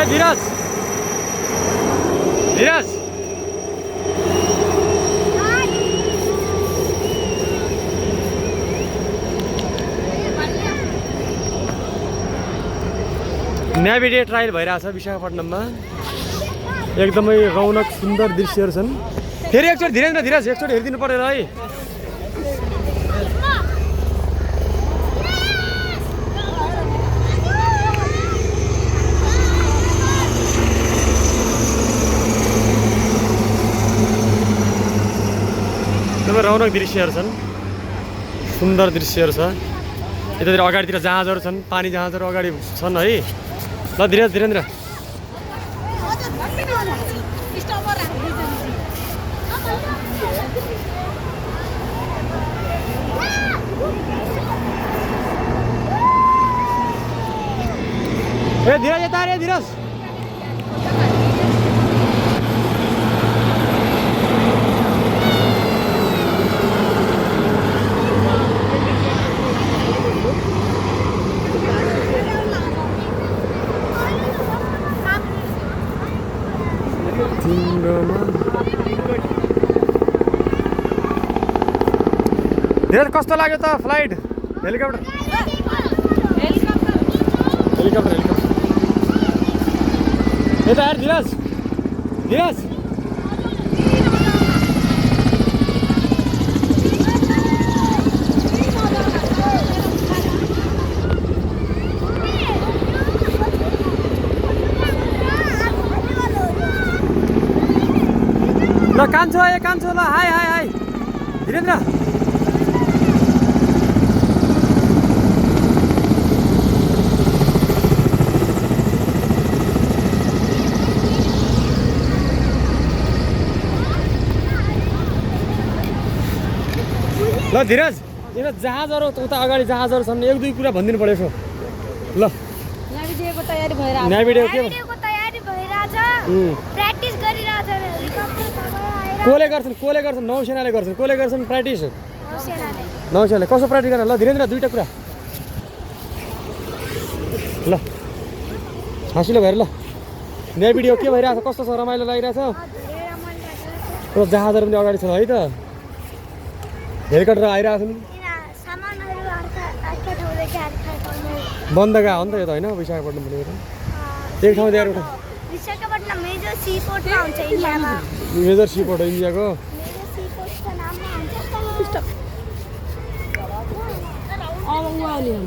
धीरज धीरज navigate trial भइरहेछ विशाखापट्टनममा एकदमै रौनक सुन्दर दृश्यहरू छन्। फेरि एकचोटि धीरेन्द्र धीरज एकचोटि हेरिदिनु परेर है। एकदमै रौनक दृश्यहरू छन्, सुन्दर दृश्यहरू छ। यतातिर अगाडितिर जहाजहरू छन्, पानी जहाजहरू अगाडि छन् है। ल धीरज धीरेन्द्र ए धीरज यता रे धीरज धीरज कस्तो लाग्यो त फ्लाइट हेलिकप्टर हेलिकप्टर यता यार धीरज धीरज ल कान्छो ए कान्छो ल हाई हाई हाई धीरेन्द्र ल धीरज यहाँ जहाजहरू उता अगाडि जहाजहरू छन्, एक दुई कुरा भनिदिनु पर्यो यसो। ल नेभिगेटको तयारी भइरहेछ। नेभिगेटको तयारी भइरहेछ। प्र्याक्टिस गरिरहेछ। कोले गर्छन् नौसेनाले गर्छन्, कोले गर्छन् प्र्याक्टिस नौसेनाले कसो प्र्याक्टिस गर्न। ल धीरेन्द्र दुईवटा कुरा ल हाँसिलो भएर ल नेभिगेट के भइरहेछ, कस्तो छ, रमाइलो लागिरहेछ। र जहाजहरू पनि अगाडि छन् है त, हेलिकप्टर आइरहेछन्। बन्दगा हो नि त यो त होइन विशाखापट्टनम भनेको एक ठाउँ दिएर एउटा विशाखापट्टनम मेजर सी पोर्टमा हुन्छ इन्डियामा। मेजर सी पोर्ट हो इन्डियाको। मेजर सी पोर्टको नाममा हुन्छ।